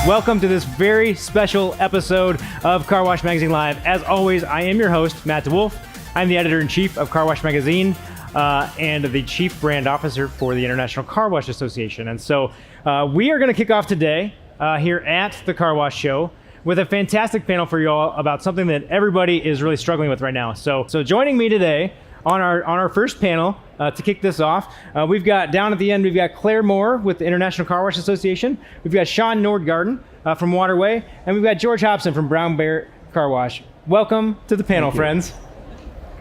Welcome to this very special episode of Car Wash Magazine Live. As always, I am your host, Matt DeWolf. I'm the editor-in-chief of Car Wash Magazine and the chief brand officer for the International Carwash Association. And so we are going to kick off today here at the Car Wash Show with a fantastic panel for you all about something that everybody is really struggling with right now. So joining me today on our first panel to kick this off, we've got down at the end, we've got Claire Moore with the International Carwash Association. We've got Shaun Nordgaarden from Waterway, and we've got George Hobson from Brown Bear Car Wash. Welcome to the panel, friends.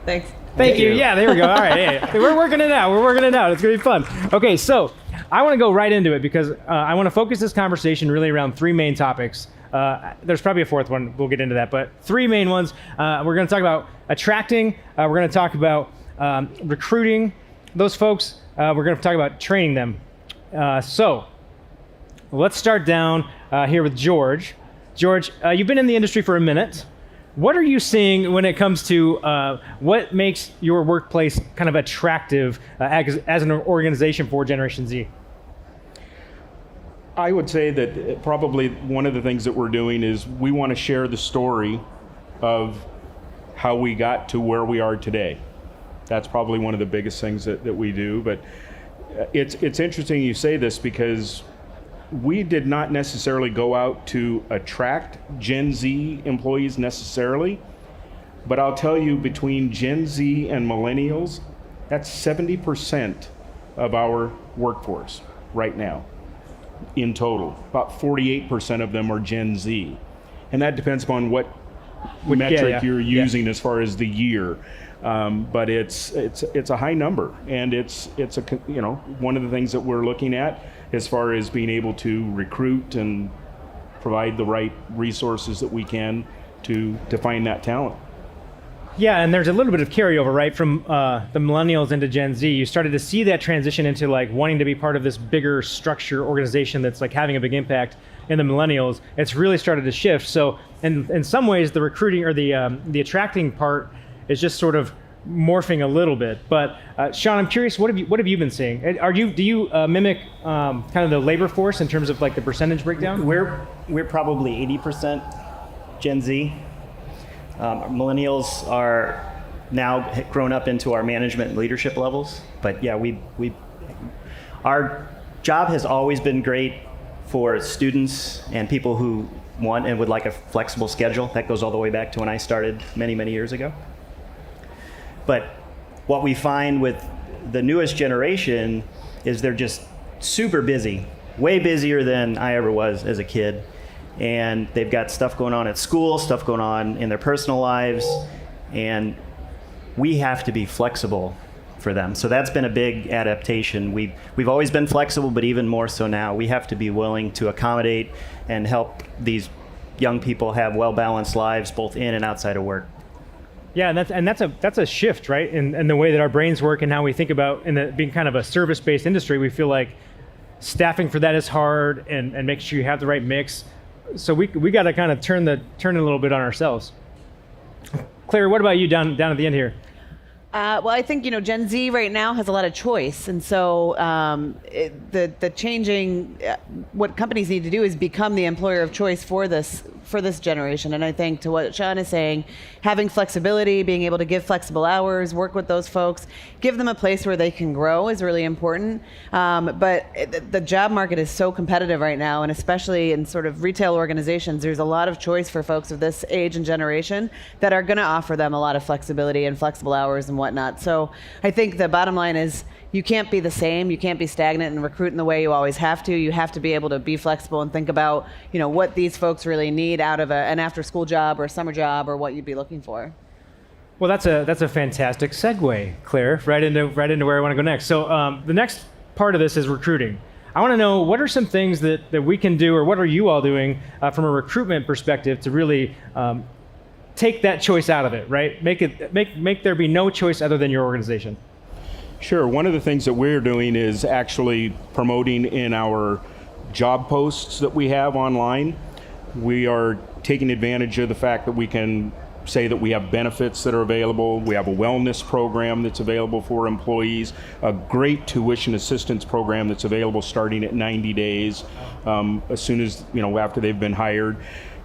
Thanks. Thank you. Yeah, there we go. All right. Hey, we're working it out. It's going to be fun. Okay, so I want to go right into it because I want to focus this conversation really around three main topics. There's probably a fourth one. We'll get into that. But three main ones. We're going to talk about attracting. We're going to talk about recruiting those folks. We're going to talk about training them. So let's start down here with George. George, you've been in the industry for a minute. What are you seeing when it comes to what makes your workplace kind of attractive as an organization for Generation Z? I would say that probably one of the things that we're doing is we want to share the story of how we got to where we are today. That's probably one of the biggest things that we do. But it's interesting you say this because we did not necessarily go out to attract Gen Z employees necessarily, but I'll tell you between Gen Z and millennials, that's 70% of our workforce right now in total. About 48% of them are Gen Z. And that depends upon what metric you're using as far as the year. But it's a high number, and it's one of the things that we're looking at as far as being able to recruit and provide the right resources that we can to find that talent. Yeah, and there's a little bit of carryover, right, from the millennials into Gen Z. You started to see that transition into like wanting to be part of this bigger structure organization that's like having a big impact in the millennials. It's really started to shift. So in some ways, the recruiting or the attracting part is just sort of morphing a little bit. But Shaun, I'm curious, what have you been seeing? Do you mimic kind of the labor force in terms of like the percentage breakdown? We're probably 80% Gen Z. Millennials are now grown up into our management and leadership levels. But yeah, our job has always been great for students and people who want and would like a flexible schedule. That goes all the way back to when I started many, many years ago. But what we find with the newest generation is they're just super busy, way busier than I ever was as a kid. And they've got stuff going on at school, stuff going on in their personal lives, and we have to be flexible for them. So that's been a big adaptation. We've always been flexible, but even more so now. We have to be willing to accommodate and help these young people have well-balanced lives both in and outside of work. Yeah, and that's a shift, right? In the way that our brains work and how we think about being kind of a service-based industry. We feel like staffing for that is hard and making sure you have the right mix. So we got to kind of turn it a little bit on ourselves. Claire, what about you down at the end here? Well, I think Gen Z right now has a lot of choice, and so the changing what companies need to do is become the employer of choice for this generation. And I think to what Shaun is saying, having flexibility, being able to give flexible hours, work with those folks, give them a place where they can grow is really important. But the job market is so competitive right now, and especially in sort of retail organizations, there's a lot of choice for folks of this age and generation that are going to offer them a lot of flexibility and flexible hours and whatnot. So I think the bottom line is you can't be the same. You can't be stagnant and recruit in the way you always have to. You have to be able to be flexible and think about, what these folks really need out of an after-school job or a summer job or what you'd be looking for. Well, that's a fantastic segue, Claire, right into where I want to go next. So the next part of this is recruiting. I want to know what are some things that we can do, or what are you all doing from a recruitment perspective to really take that choice out of it, right? Make there be no choice other than your organization. Sure. One of the things that we're doing is actually promoting in our job posts that we have online. We are taking advantage of the fact that we can say that we have benefits that are available. We have a wellness program that's available for employees, a great tuition assistance program that's available starting at 90 days, as soon as, after they've been hired.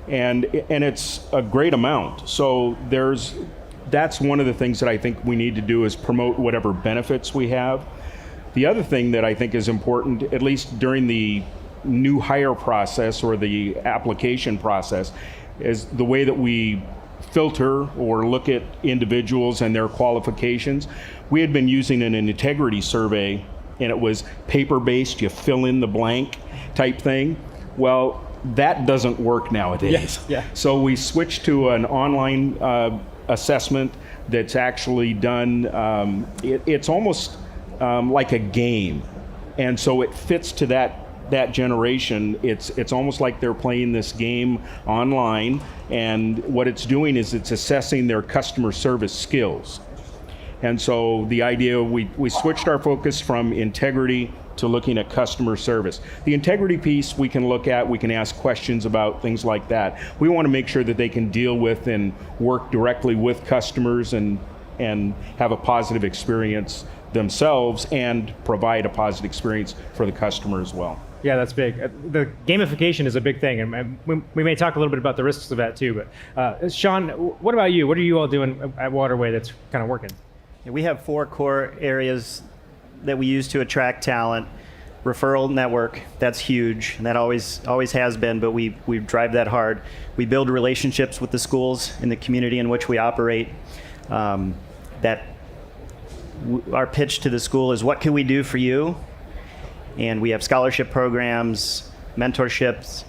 And it's a great amount. So that's one of the things that I think we need to do is promote whatever benefits we have. The other thing that I think is important, at least during the new hire process or the application process, is the way that we filter or look at individuals and their qualifications. We had been using an integrity survey, and it was paper-based, you fill in the blank type thing. Well, that doesn't work nowadays. Yes, yeah. So we switched to an online assessment that's actually done, it's almost like a game. And so it fits to that generation. It's almost like they're playing this game online, and what it's doing is it's assessing their customer service skills. And so the idea, we switched our focus from integrity to looking at customer service. The integrity piece we can look at, we can ask questions about things like that. We want to make sure that they can deal with and work directly with customers and have a positive experience themselves and provide a positive experience for the customer as well. Yeah, that's big. The gamification is a big thing, and we may talk a little bit about the risks of that too. But Shaun, what about you? What are you all doing at Waterway that's kind of working? We have 4 core areas that we use to attract talent. Referral network, that's huge, and that always has been, but we drive that hard. We build relationships with the schools in the community in which we operate. Our pitch to the school is, what can we do for you? And we have scholarship programs, mentorships,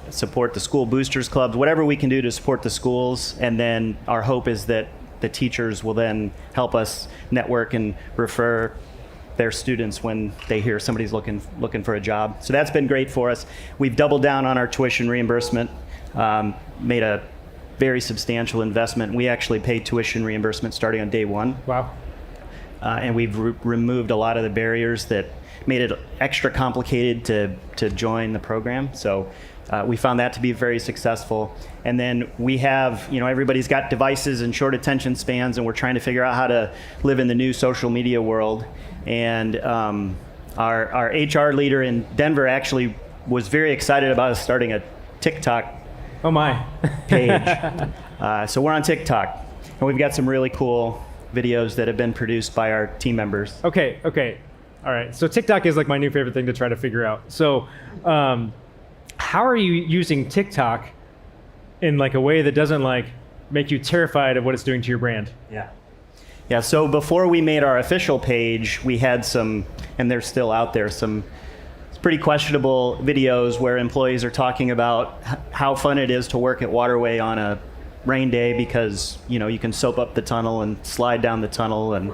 support the school boosters clubs, whatever we can do to support the schools. And then our hope is that the teachers will then help us network and refer their students when they hear somebody's looking for a job. So that's been great for us. We've doubled down on our tuition reimbursement, made a very substantial investment. We actually pay tuition reimbursement starting on day 1. Wow. And we've removed a lot of the barriers that made it extra complicated to join the program. So we found that to be very successful. And then we have, everybody's got devices and short attention spans, and we're trying to figure out how to live in the new social media world. And our HR leader in Denver actually was very excited about us starting a TikTok Oh my. page. So we're on TikTok, and we've got some really cool videos that have been produced by our team members. Okay. All right. So TikTok is like my new favorite thing to try to figure out. So how are you using TikTok in like a way that doesn't like make you terrified of what it's doing to your brand? Yeah, so before we made our official page, we had some, and they're still out there, some pretty questionable videos where employees are talking about how fun it is to work at Waterway on a rain day because, you can soap up the tunnel and slide down the tunnel. And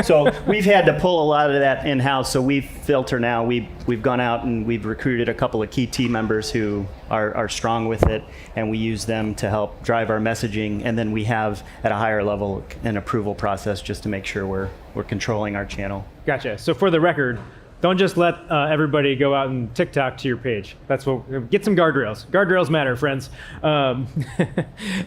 so we've had to pull a lot of that in-house. So we filter now. We've gone out and we've recruited a couple of key team members who are strong with it, and we use them to help drive our messaging. And then we have, at a higher level, an approval process just to make sure we're controlling our channel. Gotcha. So for the record, don't just let everybody go out and TikTok to your page. That's what. Get some guardrails. Guardrails matter, friends.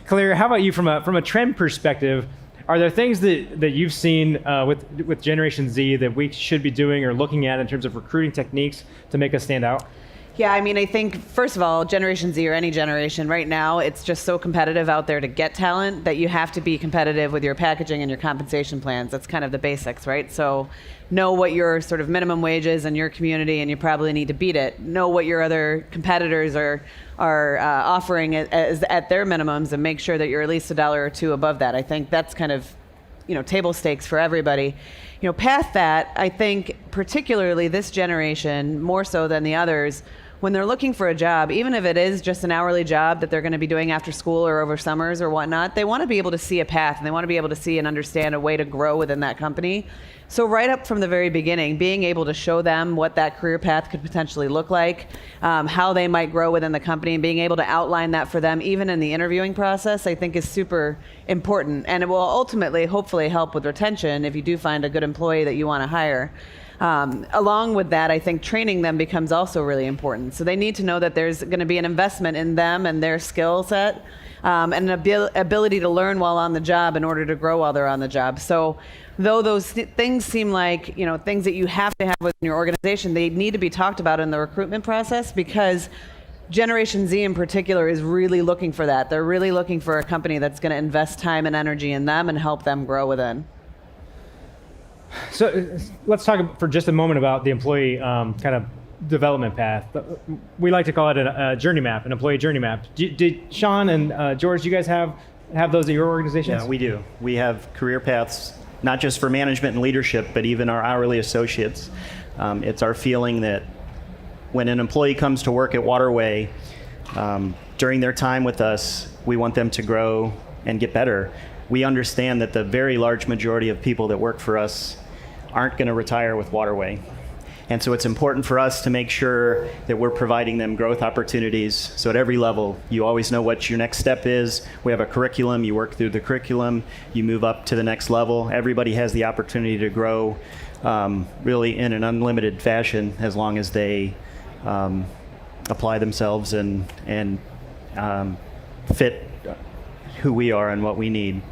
Claire, how about you from a trend perspective? Are there things that you've seen with Generation Z that we should be doing or looking at in terms of recruiting techniques to make us stand out? Yeah, I mean, I think, first of all, Generation Z or any generation, right now, it's just so competitive out there to get talent that you have to be competitive with your packaging and your compensation plans. That's kind of the basics, right? So know what your sort of minimum wage is in your community, and you probably need to beat it. Know what your other competitors are offering at their minimums, and make sure that you're at least $1 or $2 above that. I think that's kind of, table stakes for everybody. Past that, I think particularly this generation, more so than the others, when they're looking for a job, even if it is just an hourly job that they're going to be doing after school or over summers or whatnot, they want to be able to see a path, and they want to be able to see and understand a way to grow within that company. So right up from the very beginning, being able to show them what that career path could potentially look like, how they might grow within the company, and being able to outline that for them even in the interviewing process, I think is super important. And it will ultimately, hopefully, help with retention if you do find a good employee that you want to hire. Along with that, I think training them becomes also really important. So they need to know that there's going to be an investment in them and their skill set, and an ability to learn while on the job in order to grow while they're on the job. So though those things seem like, things that you have to have within your organization, they need to be talked about in the recruitment process, because Generation Z in particular is really looking for that. They're really looking for a company that's going to invest time and energy in them and help them grow within. So let's talk for just a moment about the employee kind of development path. We like to call it a journey map, an employee journey map. Did Shaun and George, do you guys have those at your organizations? Yeah, we do. We have career paths, not just for management and leadership, but even our hourly associates. It's our feeling that when an employee comes to work at Waterway, during their time with us, we want them to grow and get better. We understand that the very large majority of people that work for us aren't going to retire with Waterway. And so it's important for us to make sure that we're providing them growth opportunities. So at every level, you always know what your next step is. We have a curriculum, you work through the curriculum, you move up to the next level. Everybody has the opportunity to grow really in an unlimited fashion, as long as they apply themselves and fit who we are and what we need.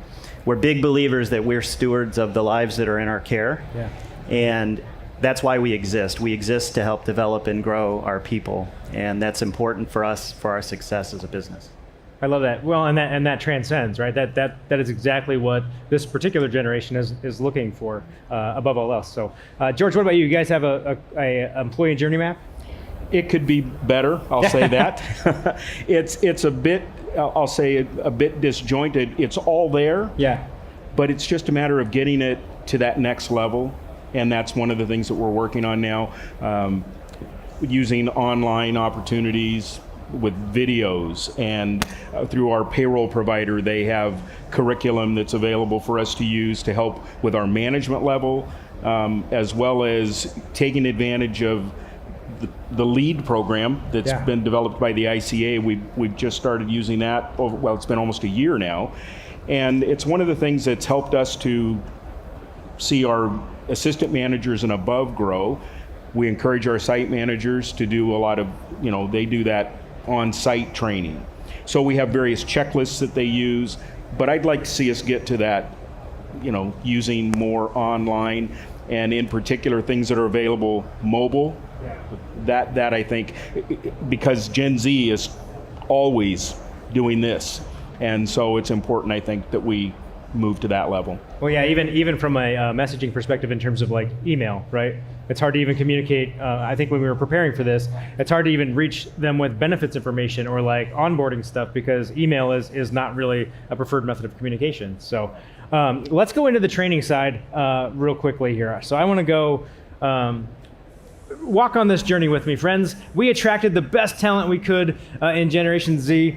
We're big believers that we're stewards of the lives that are in our care. Yeah. And that's why we exist. We exist to help develop and grow our people, and that's important for us for our success as a business. I love that. Well, and that transcends, right? That is exactly what this particular generation is looking for above all else. So, George, what about you? You guys have a employee journey map? It could be better, I'll say that. It's a bit, I'll say a bit disjointed. It's all there. Yeah. But it's just a matter of getting it to that next level. And that's one of the things that we're working on now, using online opportunities with videos, and through our payroll provider, they have curriculum that's available for us to use to help with our management level, as well as taking advantage of the LEAD program that's been developed by the ICA. We've just started using that. Well, it's been almost a year now, and it's one of the things that's helped us to see our assistant managers and above grow. We encourage our site managers to do a lot of, they do that on-site training. So we have various checklists that they use, but I'd like to see us get to that, using more online, and in particular things that are available mobile. That I think, because Gen Z is always doing this, and so it's important, I think, that we move to that level. Well, yeah, even from a messaging perspective, in terms of like email, right? It's hard to even communicate. I think when we were preparing for this, it's hard to even reach them with benefits information or like onboarding stuff, because email is not really a preferred method of communication. So let's go into the training side real quickly here. So I want to go walk on this journey with me, friends. We attracted the best talent we could in Generation Z.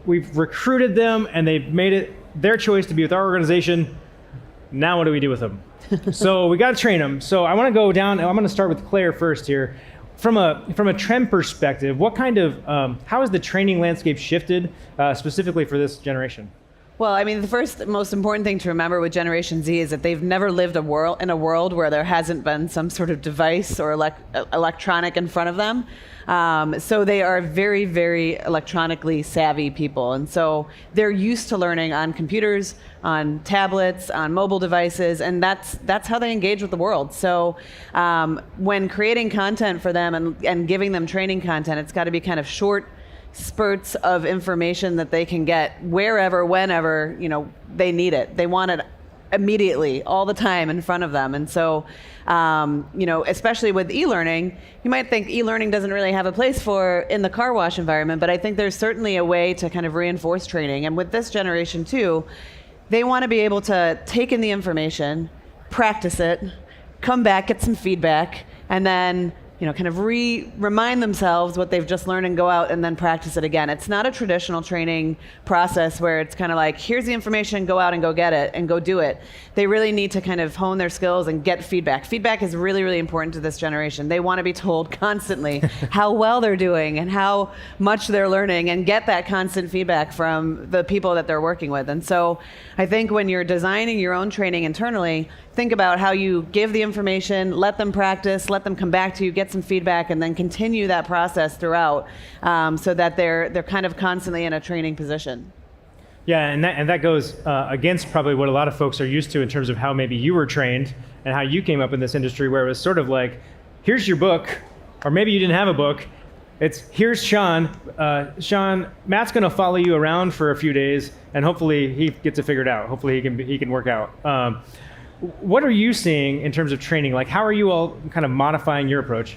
We've recruited them, and they've made it their choice to be with our organization. Now what do we do with them? So we got to train them. So I want to go down, and I'm going to start with Claire first here. From a trend perspective, what kind of, how has the training landscape shifted specifically for this generation? Well, I mean, the first most important thing to remember with Generation Z is that they've never lived in a world where there hasn't been some sort of device or electronic in front of them. So they are very, very electronically savvy people. And so they're used to learning on computers, on tablets, on mobile devices, and that's how they engage with the world. So when creating content for them and giving them training content, it's got to be kind of short spurts of information that they can get wherever, whenever, they need it. They want it immediately, all the time in front of them. And so, especially with e-learning, you might think e-learning doesn't really have a place in the car wash environment, but I think there's certainly a way to kind of reinforce training. And with this generation too, they want to be able to take in the information, practice it, come back, get some feedback, and then kind of remind themselves what they've just learned and go out and then practice it again. It's not a traditional training process where it's kind of like, here's the information, go out and go get it and go do it. They really need to kind of hone their skills and get feedback. Feedback is really, really important to this generation. They want to be told constantly how well they're doing and how much they're learning, and get that constant feedback from the people that they're working with. And so I think when you're designing your own training internally, think about how you give the information, let them practice, let them come back to you, get some feedback, and then continue that process throughout, so that they're kind of constantly in a training position. Yeah, and that goes against probably what a lot of folks are used to in terms of how maybe you were trained and how you came up in this industry, where it was sort of like, here's your book, or maybe you didn't have a book. It's, here's Shaun. Shaun, Matt's going to follow you around for a few days, and hopefully he gets it figured out. Hopefully he can work out. What are you seeing in terms of training? Like, how are you all kind of modifying your approach?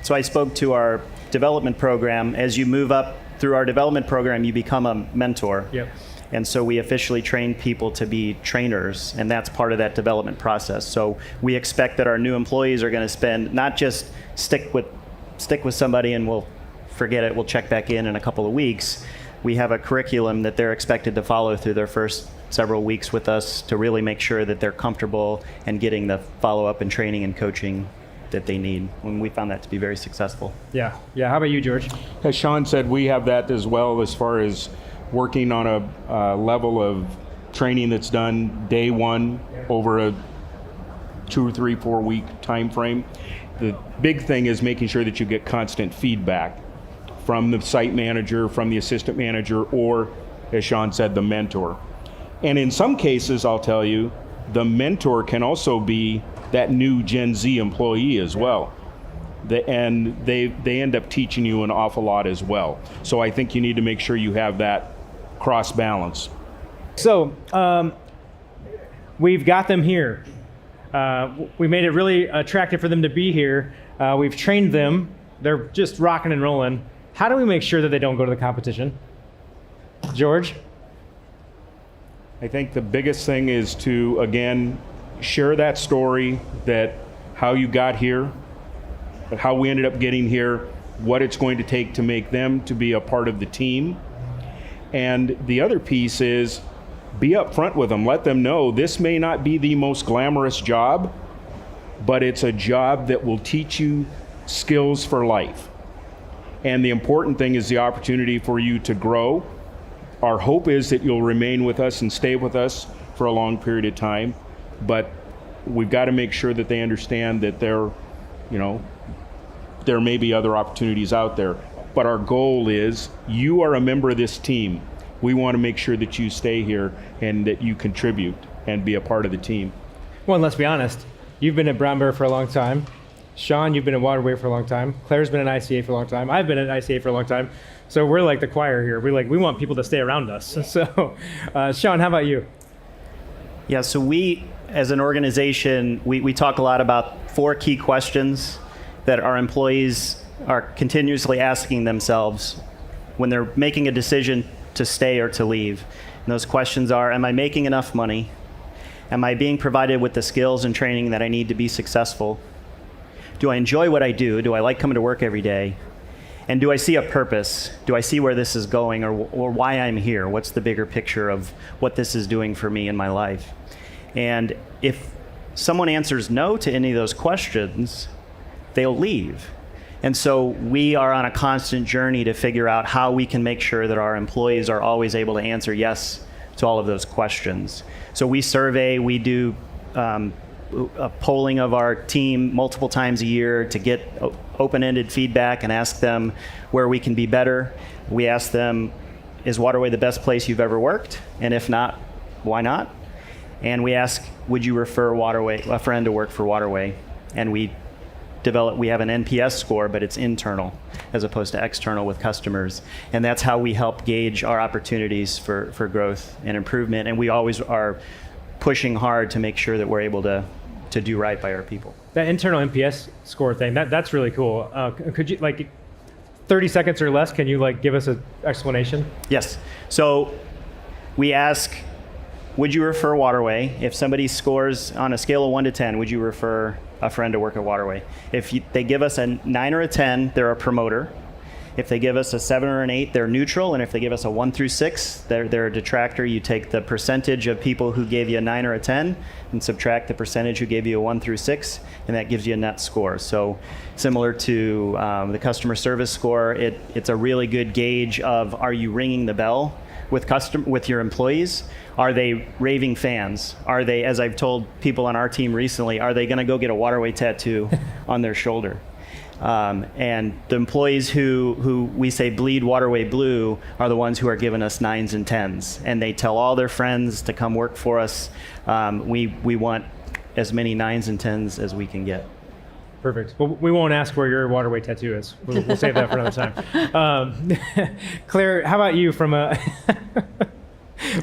So I spoke to our development program. As you move up through our development program, you become a mentor. Yep. And so we officially train people to be trainers, and that's part of that development process. So we expect that our new employees are going to spend, not just stick with somebody and we'll forget it, we'll check back in a couple of weeks. We have a curriculum that they're expected to follow through their first several weeks with us to really make sure that they're comfortable and getting the follow-up and training and coaching that they need. And we found that to be very successful. Yeah. How about you, George? As Shaun said, we have that as well, as far as working on a level of training that's done day one over a 2 or 3, 4 week time frame. The big thing is making sure that you get constant feedback from the site manager, from the assistant manager, or, as Shaun said, the mentor. And in some cases, I'll tell you, the mentor can also be that new Gen Z employee as well. And they end up teaching you an awful lot as well. So I think you need to make sure you have that cross balance. So we've got them here. We made it really attractive for them to be here. We've trained them. They're just rocking and rolling. How do we make sure that they don't go to the competition? George? I think the biggest thing is to, again, share that story, that how you got here, how we ended up getting here, what it's going to take to make them to be a part of the team. And the other piece is be upfront with them. Let them know this may not be the most glamorous job, but it's a job that will teach you skills for life. And the important thing is the opportunity for you to grow. Our hope is that you'll remain with us and stay with us for a long period of time, but we've got to make sure that they understand that there may be other opportunities out there. But our goal is, you are a member of this team. We want to make sure that you stay here and that you contribute and be a part of the team. Well, and let's be honest. You've been at Brown Bear for a long time. Shaun, you've been at Waterway for a long time. Claire's been at ICA for a long time. I've been at ICA for a long time. So we're like the choir here. We want people to stay around us. So, Shaun, how about you? Yeah, so we, as an organization, we talk a lot about 4 key questions that our employees are continuously asking themselves when they're making a decision to stay or to leave. And those questions are, am I making enough money? Am I being provided with the skills and training that I need to be successful? Do I enjoy what I do? Do I like coming to work every day? And do I see a purpose? Do I see where this is going, or why I'm here? What's the bigger picture of what this is doing for me in my life? And if someone answers no to any of those questions, they'll leave. And so we are on a constant journey to figure out how we can make sure that our employees are always able to answer yes to all of those questions. So we survey, we do a polling of our team multiple times a year to get open-ended feedback and ask them where we can be better. We ask them, is Waterway the best place you've ever worked? And if not, why not? And we ask, would you refer a friend to work for Waterway? And we have an NPS score, but it's internal as opposed to external with customers. And that's how we help gauge our opportunities for growth and improvement. And we always are pushing hard to make sure that we're able to do right by our people. That internal NPS score thing, that's really cool. Could you, 30 seconds or less, can you give us an explanation? Yes. So we ask, would you refer Waterway? If somebody scores on a scale of 1 to 10, would you refer a friend to work at Waterway? If they give us a 9 or a 10, they're a promoter. If they give us a 7 or an 8, they're neutral. And if they give us a 1 through 6, they're a detractor. You take the percentage of people who gave you a 9 or a 10 and subtract the percentage who gave you a 1 through 6, and that gives you a net score. So similar to the customer service score, it's a really good gauge of, are you ringing the bell with your employees? Are they raving fans? Are they, as I've told people on our team recently, are they going to go get a Waterway tattoo on their shoulder? And the employees who we say bleed Waterway blue are the ones who are giving us 9s and 10s, and they tell all their friends to come work for us. We want as many 9s and 10s as we can get. Perfect. Well, we won't ask where your Waterway tattoo is. We'll save that for another time. Claire, how about you from a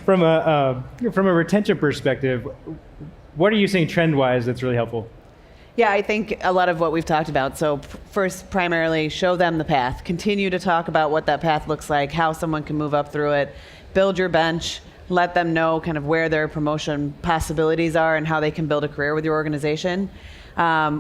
from a retention perspective? What are you seeing trend-wise that's really helpful? Yeah, I think a lot of what we've talked about. So first, primarily, show them the path. Continue to talk about what that path looks like, how someone can move up through it. Build your bench. Let them know kind of where their promotion possibilities are and how they can build a career with your organization.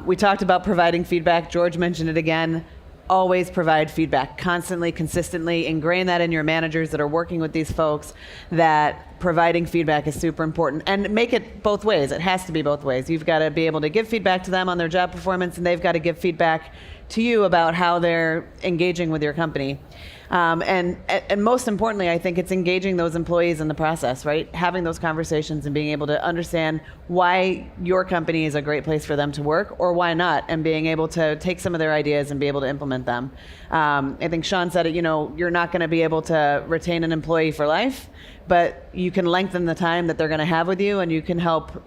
We talked about providing feedback. George mentioned it again. Always provide feedback, constantly, consistently. Ingrain that in your managers that are working with these folks, that providing feedback is super important. And make it both ways. It has to be both ways. You've got to be able to give feedback to them on their job performance, and they've got to give feedback to you about how they're engaging with your company. And most importantly, I think it's engaging those employees in the process, right? Having those conversations and being able to understand why your company is a great place for them to work or why not, and being able to take some of their ideas and be able to implement them. I think Shaun said it, you're not going to be able to retain an employee for life, but you can lengthen the time that they're going to have with you, and you can help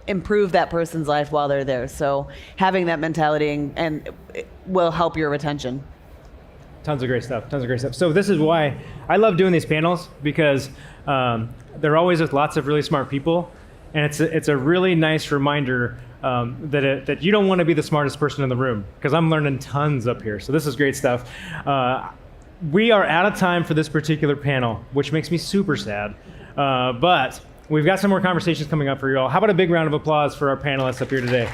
improve that person's life while they're there. So having that mentality and it will help your retention. Tons of great stuff. So this is why I love doing these panels, because they're always with lots of really smart people, and it's a really nice reminder that you don't want to be the smartest person in the room, because I'm learning tons up here. So this is great stuff. We are out of time for this particular panel, which makes me super sad. But we've got some more conversations coming up for you all. How about a big round of applause for our panelists up here today?